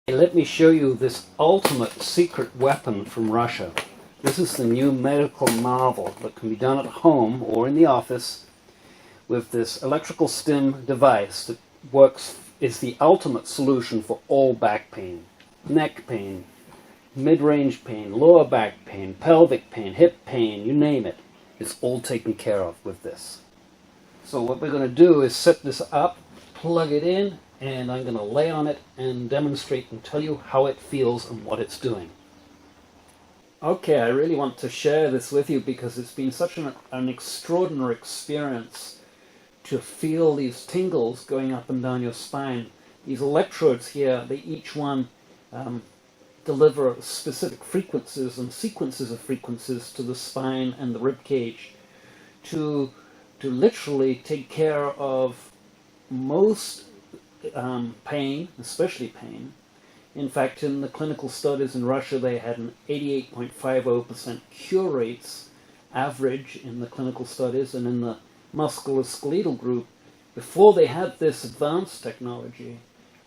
Let me show you this ultimate secret weapon from Russia. This is the new medical marvel that can be done at home or in the office with this electrical stim device that is the ultimate solution for all back pain, neck pain, mid-range pain, lower back pain, pelvic pain, hip pain, you name it. It's all taken care of with this. So what we're going to do is set this up, plug it in, and I'm going to lay on it and demonstrate and tell you how it feels and what it's doing. Okay, I really want to share this with you because it's been such an extraordinary experience to feel these tingles going up and down your spine. These electrodes here, they each one deliver specific frequencies and sequences of frequencies to the spine and the rib cage to literally take care of most pain, especially pain. In fact, in the clinical studies in Russia, they had an 88.50% cure rates average in the clinical studies, and in the musculoskeletal group, before they had this advanced technology,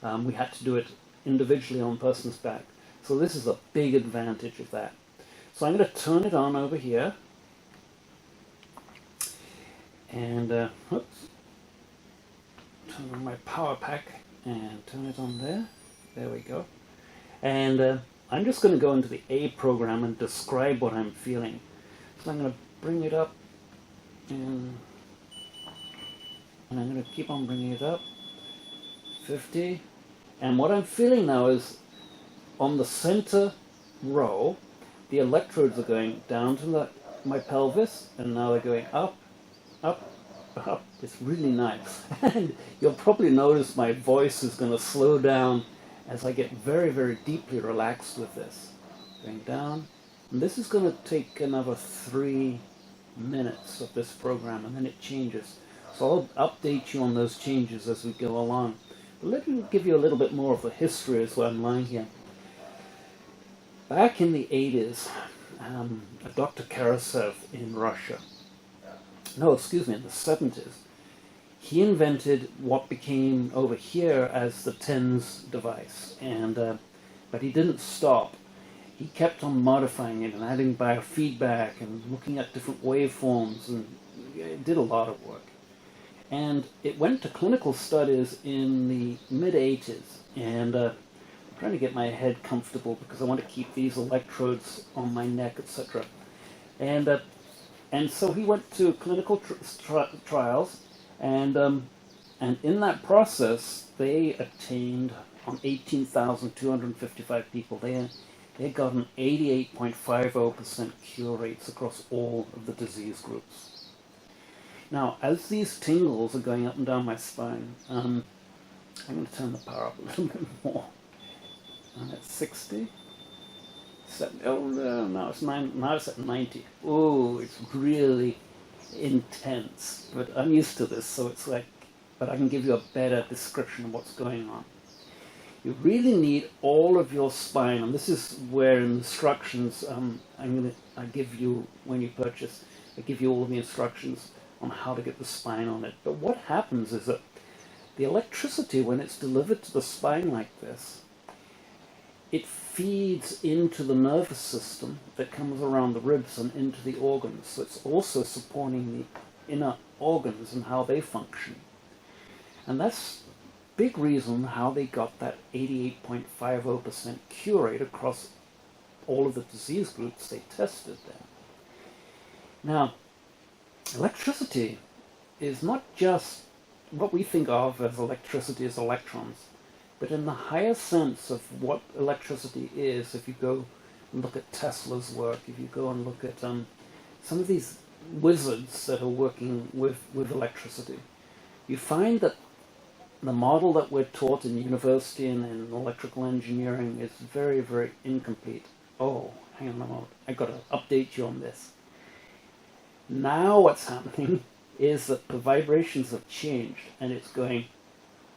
we had to do it individually on a person's back. So this is a big advantage of that. So I'm going to turn it on over here, and turn on my power pack and turn it on there. There we go. And I'm just going to go into the A program and describe what I'm feeling. So I'm going to bring it up, and I'm going to keep on bringing it up. 50. And what I'm feeling now is on the center row, the electrodes are going down to my pelvis, and now they're going up, up, up. It's really nice. And you'll probably notice my voice is going to slow down as I get very, very deeply relaxed with this. Going down. And this is going to take another 3 minutes of this program, and then it changes. So I'll update you on those changes as we go along. But let me give you a little bit more of the history as well I'm lying here. Back in the 80s, Dr. Karasev in Russia, in the 70s, he invented what became over here as the TENS device, and but he didn't stop. He kept on modifying it and adding biofeedback and looking at different waveforms, and did a lot of work. And it went to clinical studies in the mid-80s, and I'm trying to get my head comfortable because I want to keep these electrodes on my neck, etc. And so he went to clinical trials, and in that process, they attained on 18,255 people. They got an 88.50% cure rates across all of the disease groups. Now, as these tingles are going up and down my spine, I'm going to turn the power up a little bit more. I'm at 60. Now it's at 90. Oh, it's really intense. But I'm used to this, so it's like, but I can give you a better description of what's going on. You really need all of your spine, and this is where in the instructions I give you when you purchase, I give you all of the instructions on how to get the spine on it. But what happens is that the electricity, when it's delivered to the spine like this, it feeds into the nervous system that comes around the ribs and into the organs. So it's also supporting the inner organs and how they function. And that's a big reason how they got that 88.50% cure rate across all of the disease groups they tested there. Now, electricity is not just what we think of as electricity as electrons, but in the higher sense of what electricity is, if you go and look at Tesla's work, if you go and look at some of these wizards that are working with electricity, you find that the model that we're taught in university and in electrical engineering is very, very incomplete. Oh, hang on a moment. I've got to update you on this. Now what's happening is that the vibrations have changed, and it's going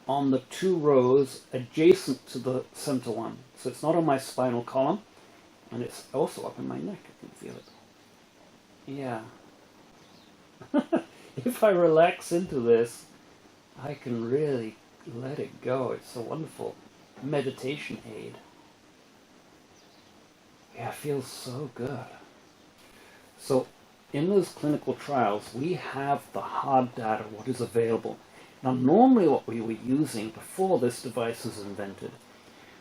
on the 2 rows adjacent to the center one. So it's not on my spinal column, and it's also up in my neck. I can feel it. Yeah. If I relax into this, I can really let it go. It's a wonderful meditation aid. Yeah, it feels so good. So in those clinical trials, we have the hard data, what is available. Now, normally what we were using before this device was invented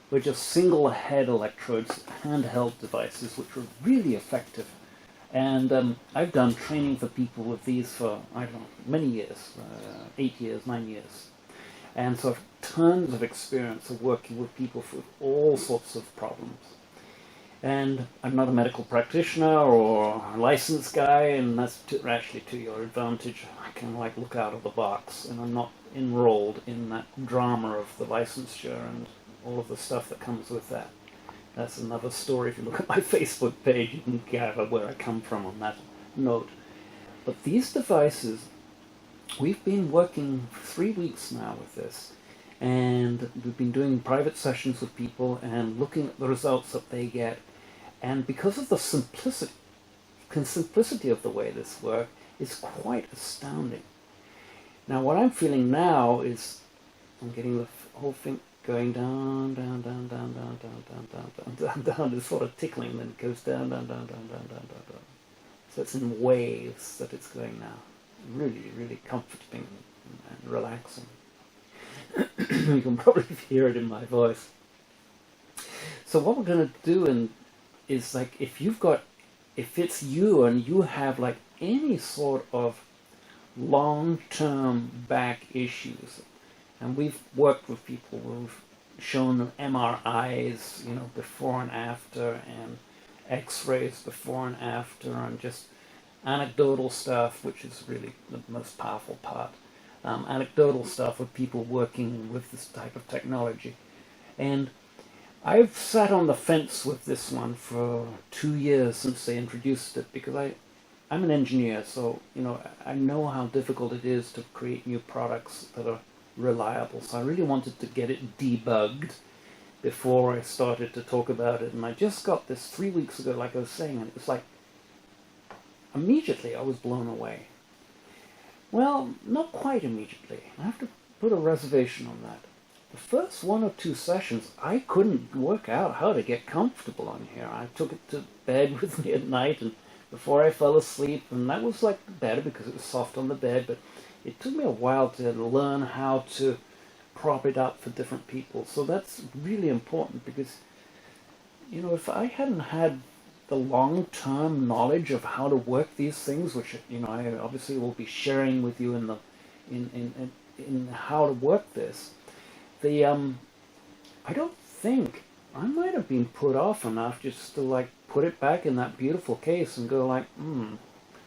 were just single head electrodes, handheld devices, which were really effective. And I've done training for people with these for, I don't know, many years, 8 years, 9 years. And so I've tons of experience of working with people with all sorts of problems. And I'm not a medical practitioner or a licensed guy, and that's actually to your advantage. I can like look out of the box, and I'm not enrolled in that drama of the licensure and all of the stuff that comes with that. That's another story. If you look at my Facebook page, you can gather where I come from on that note. But these devices, we've been working for 3 weeks now with this, and we've been doing private sessions with people and looking at the results that they get. And because of the simplicity of the way this works, it's quite astounding. Now, what I'm feeling now is I'm getting the whole thing going down, down, down, down, down, down, down, down, down, down, down. It's sort of tickling, and then it goes down, down, down, down, down, down, down, down. So it's in waves that it's going now. Really, really comforting and relaxing. You can probably hear it in my voice. So what we're going to do is like, if it's you and you have like any sort of long-term back issues, and we've worked with people who've shown them MRIs, you know, before and after, and X-rays before and after, and just anecdotal stuff, which is really the most powerful part. Anecdotal stuff of people working with this type of technology. And I've sat on the fence with this one for 2 years since they introduced it, because I'm an engineer, so you know, I know how difficult it is to create new products that are reliable. So I really wanted to get it debugged before I started to talk about it. And I just got this 3 weeks ago, like I was saying, and it was like immediately I was blown away. Well, not quite immediately. I have to put a reservation on that. The first 1 or 2 sessions, I couldn't work out how to get comfortable on here. I took it to bed with me at night and before I fell asleep, and that was like better because it was soft on the bed, but it took me a while to learn how to prop it up for different people. So that's really important, because, you know, if I hadn't had the long-term knowledge of how to work these things, which, you know, I obviously will be sharing with you in how to work this, I don't think I might have been put off enough just to like put it back in that beautiful case and go like,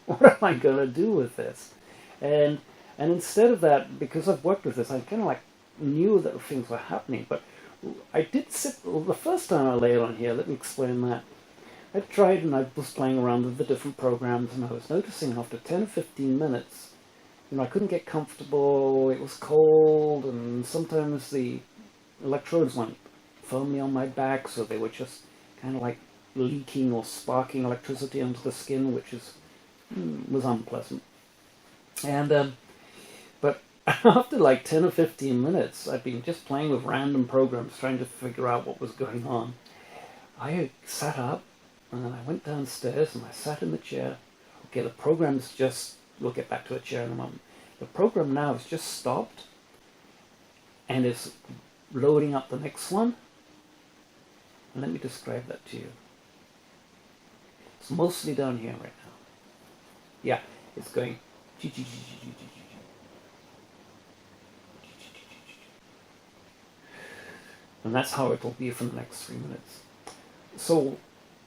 what am I going to do with this? And instead of that, because I've worked with this, I kind of like knew that things were happening. But I did sit, well, the first time I lay it on here, let me explain that. I tried, and I was playing around with the different programs, and I was noticing after 10 or 15 minutes, you know, I couldn't get comfortable, it was cold, and sometimes the electrodes went firmly on my back, so they were just kind of like leaking or sparking electricity onto the skin, which was unpleasant. And but after like 10 or 15 minutes, I'd been just playing with random programs, trying to figure out what was going on. I sat up, and then I went downstairs, and I sat in the chair. Okay, the program's just, we'll get back to the chair in a moment. The program now has just stopped, and is loading up the next one. And let me describe that to you. It's mostly down here right now. Yeah, it's going. And that's how it will be for the next 3 minutes. So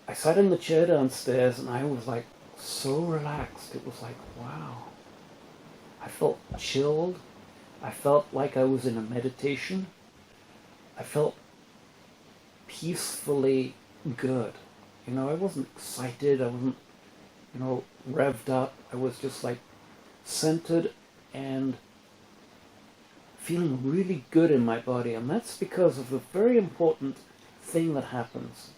I sat in the chair downstairs, and I was like so relaxed. It was like, wow. I felt chilled. I felt like I was in a meditation. I felt peacefully good. You know, I wasn't excited. I wasn't, you know, revved up. I was just like centered and feeling really good in my body. And that's because of a very important thing that happens.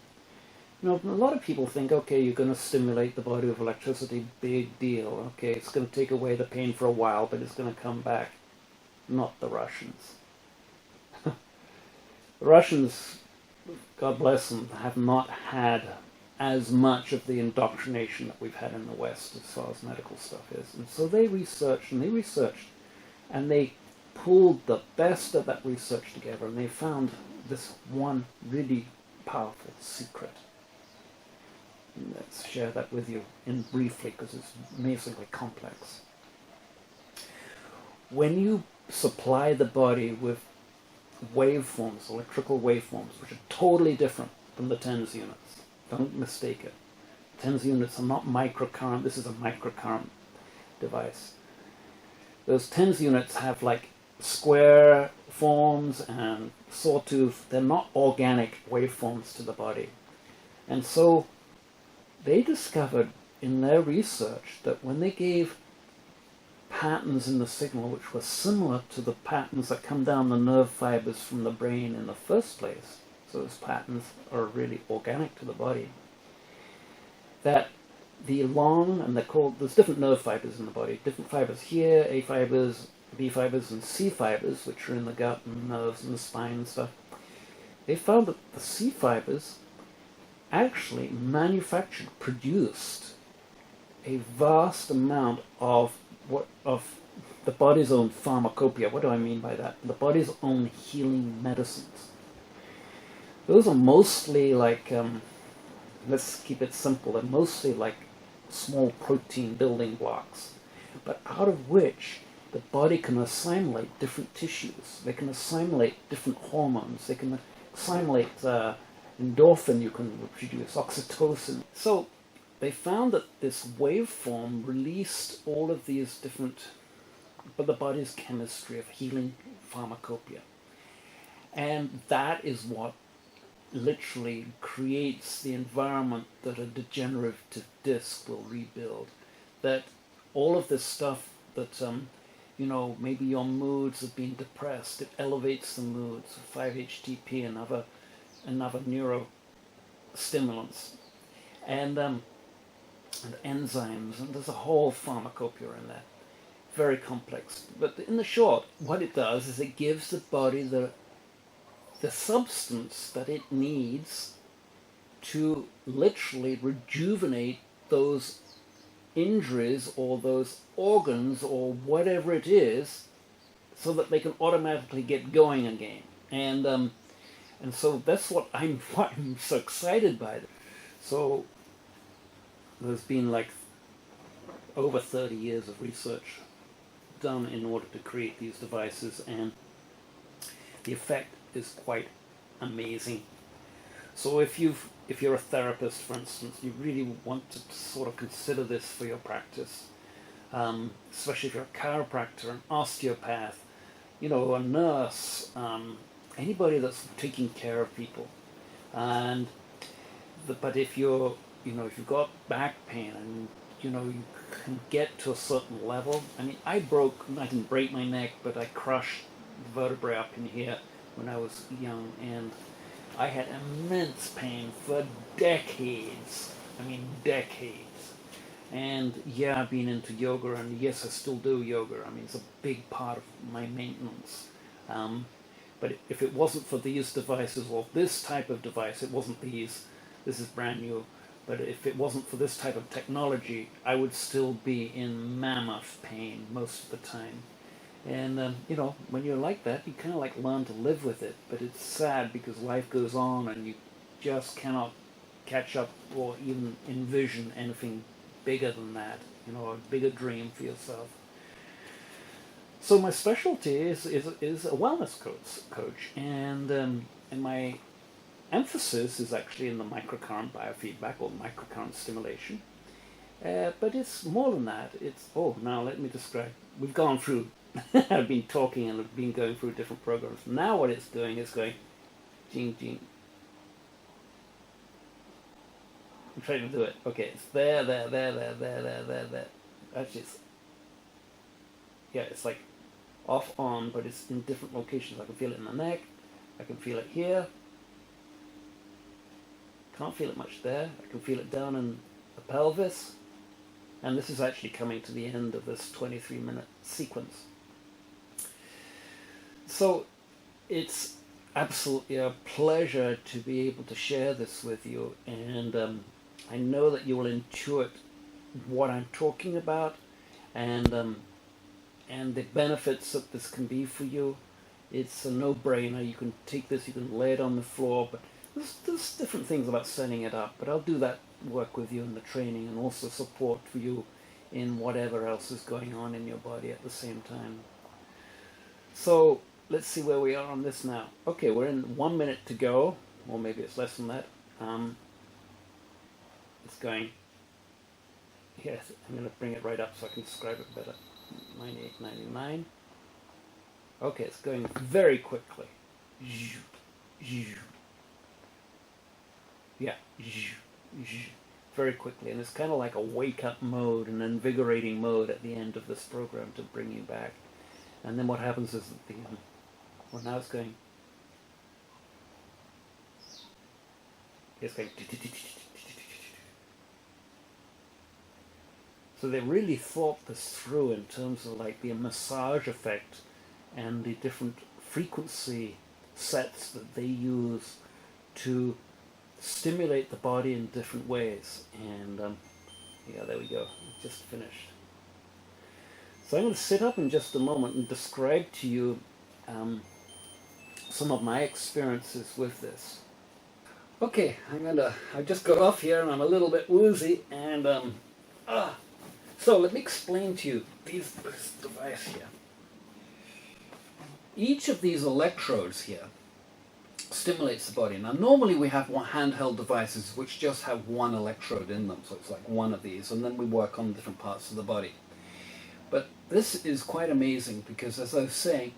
You know, a lot of people think, okay, you're going to stimulate the body with electricity, big deal. Okay, it's going to take away the pain for a while, but it's going to come back. Not the Russians. The Russians, God bless them, have not had as much of the indoctrination that we've had in the West as far as medical stuff is. And so they researched and they researched and they pulled the best of that research together and they found this one really powerful secret. And let's share that with you briefly because it's amazingly complex. When you supply the body with waveforms, electrical waveforms, which are totally different from the TENS units, don't mistake it. TENS units are not microcurrent, this is a microcurrent device. Those TENS units have like square forms and sawtooth, they're not organic waveforms to the body. And so they discovered in their research that when they gave patterns in the signal which were similar to the patterns that come down the nerve fibers from the brain in the first place, so those patterns are really organic to the body, that the long, and they're called, there's different nerve fibers in the body, different fibers here, A fibers, B fibers, and C fibers, which are in the gut and nerves and the spine and stuff. They found that the C fibers actually produced a vast amount of the body's own pharmacopoeia. What do I mean by that? The body's own healing medicines. Those are mostly like, let's keep it simple, they're mostly like small protein building blocks, but out of which the body can assimilate different tissues. They can assimilate different hormones. They can assimilate endorphin you can produce, oxytocin. So they found that this waveform released all of these different, but the body's chemistry of healing pharmacopoeia. And that is what literally creates the environment that a degenerative disc will rebuild. That all of this stuff that, maybe your moods have been depressed, it elevates the moods, 5-HTP and other neurostimulants. And enzymes, and there's a whole pharmacopoeia in there. Very complex. But in the short, what it does is it gives the body the substance that it needs to literally rejuvenate those injuries or those organs or whatever it is so that they can automatically get going again. And so that's what I'm so excited by. So there's been like over 30 years of research done in order to create these devices, and the effect is quite amazing. So if you're a therapist, for instance, you really want to sort of consider this for your practice, especially if you're a chiropractor, an osteopath, a nurse, anybody that's taking care of people. But if you're if you've got back pain and you can get to a certain level. I mean, I didn't break my neck, but I crushed the vertebrae up in here when I was young, and I had immense pain for decades. I mean, decades. And yeah, I've been into yoga, and yes, I still do yoga. I mean, it's a big part of my maintenance. But if it wasn't for these devices, or this type of device, it wasn't these, this is brand new, but if it wasn't for this type of technology, I would still be in mammoth pain most of the time. And, when you're like that, you kind of like learn to live with it, but it's sad because life goes on and you just cannot catch up or even envision anything bigger than that, a bigger dream for yourself. So my specialty is a wellness coach, and my emphasis is actually in the microcurrent biofeedback or microcurrent stimulation. But it's more than that. Now let me describe. We've gone through, I've been talking and I've been going through different programs. Now what it's doing is going, jing, jing. I'm trying to do it. Okay, it's there. Actually, it's like off, on, but it's in different locations. I can feel it in the neck. I can feel it here. Can't feel it much there. I can feel it down in the pelvis. And this is actually coming to the end of this 23-minute sequence. So it's absolutely a pleasure to be able to share this with you, and I know that you will intuit what I'm talking about, and and the benefits that this can be for you. It's a no-brainer. You can take this, you can lay it on the floor, but there's different things about setting it up, but I'll do that work with you in the training and also support for you in whatever else is going on in your body at the same time. So let's see where we are on this now. Okay, we're in 1 minute to go, or maybe it's less than that. It's going. Yes, I'm going to bring it right up so I can describe it better. 98.99. Okay, it's going very quickly. Yeah, very quickly, and it's kind of like a wake-up mode, an invigorating mode at the end of this program to bring you back. And then what happens is that well, now it's going. It's going. So they really thought this through in terms of like the massage effect and the different frequency sets that they use to stimulate the body in different ways. And yeah, there we go. It just finished. So I'm going to sit up in just a moment and describe to you some of my experiences with this. Okay, I just got off here and I'm a little bit woozy, and so let me explain to you this device here. Each of these electrodes here stimulates the body. Now normally we have handheld devices which just have one electrode in them, so it's like one of these, and then we work on different parts of the body. But this is quite amazing because, as I was saying,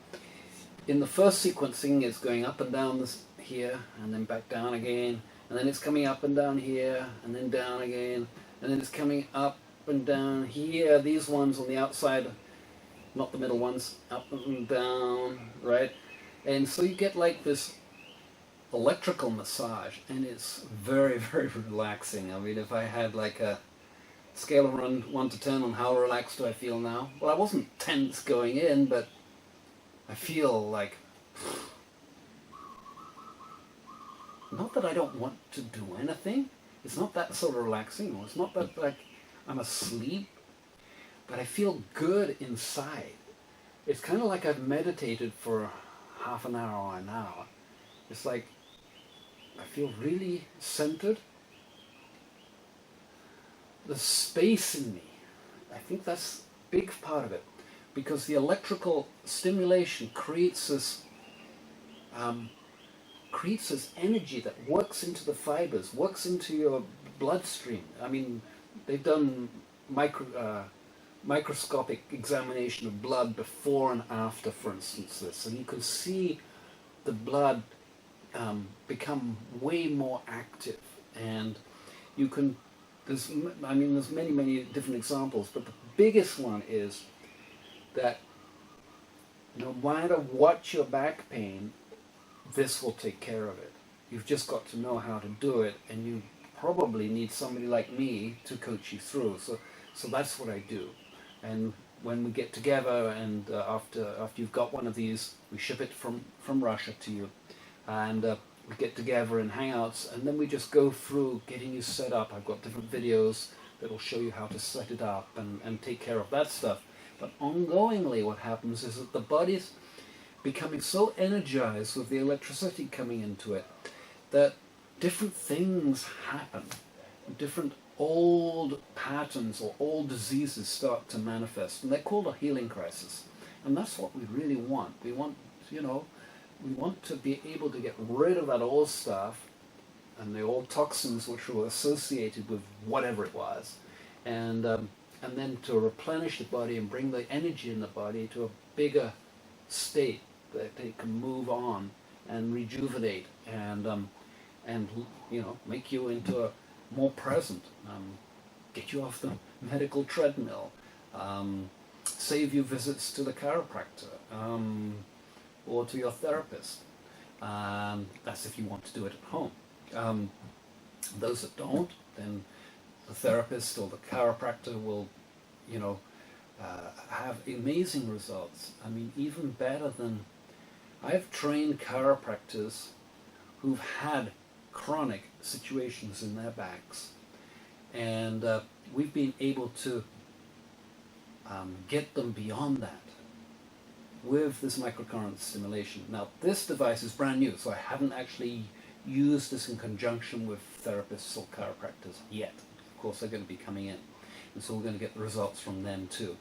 in the first sequencing it's going up and down this here, and then back down again, and then it's coming up and down here, and then down again, and then it's coming up and down here, these ones on the outside, not the middle ones, up and down, right? And so you get like this electrical massage, and it's very, very relaxing. I mean, if I had like a scale of 1 to 10 on how relaxed do I feel now, well, I wasn't tense going in, but I feel like, not that I don't want to do anything, it's not that sort of relaxing, it's not that like I'm asleep, but I feel good inside. It's kind of like I've meditated for half an hour or an hour. It's like I feel really centered. The space in me, I think that's a big part of it, because the electrical stimulation creates this energy that works into the fibers, works into your bloodstream. I mean, they've done microscopic examination of blood before and after, for instance, this, and you can see the blood become way more active, and you can, there's many, many different examples, but the biggest one is that no matter what your back pain, this will take care of it. You've just got to know how to do it, and you probably need somebody like me to coach you through. So that's what I do. And when we get together, and after you've got one of these, we ship it from Russia to you, and we get together in Hangouts, and then we just go through getting you set up. I've got different videos that will show you how to set it up and take care of that stuff. But ongoingly what happens is that the body's becoming so energized with the electricity coming into it that different things happen. Different old patterns or old diseases start to manifest, and they're called a healing crisis. And that's what we really want. We want, we want to be able to get rid of that old stuff and the old toxins which were associated with whatever it was, and then to replenish the body and bring the energy in the body to a bigger state that they can move on and rejuvenate and make you into a more present, get you off the medical treadmill, save you visits to the chiropractor or to your therapist. That's if you want to do it at home. Those that don't, then the therapist or the chiropractor will, have amazing results. I mean, even better than I've trained chiropractors who've had chronic situations in their backs, and we've been able to get them beyond that with this microcurrent stimulation. Now, this device is brand new, so I haven't actually used this in conjunction with therapists or chiropractors yet. Of course, they're going to be coming in, and so we're going to get the results from them too.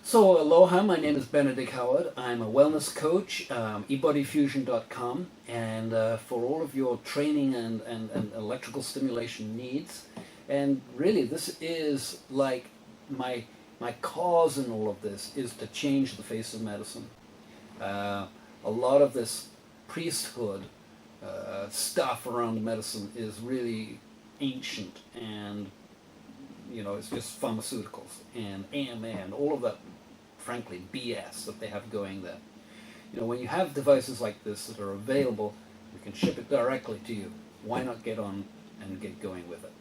So, aloha, my name is Benedick Howard. I'm a wellness coach, ebodyfusion.com, and for all of your training and electrical stimulation needs. And really, this is like my cause in all of this is to change the face of medicine. A lot of this priesthood stuff around medicine is really ancient, and it's just pharmaceuticals and AMA and all of that, frankly, BS that they have going there. When you have devices like this that are available, we can ship it directly to you. Why not get on and get going with it?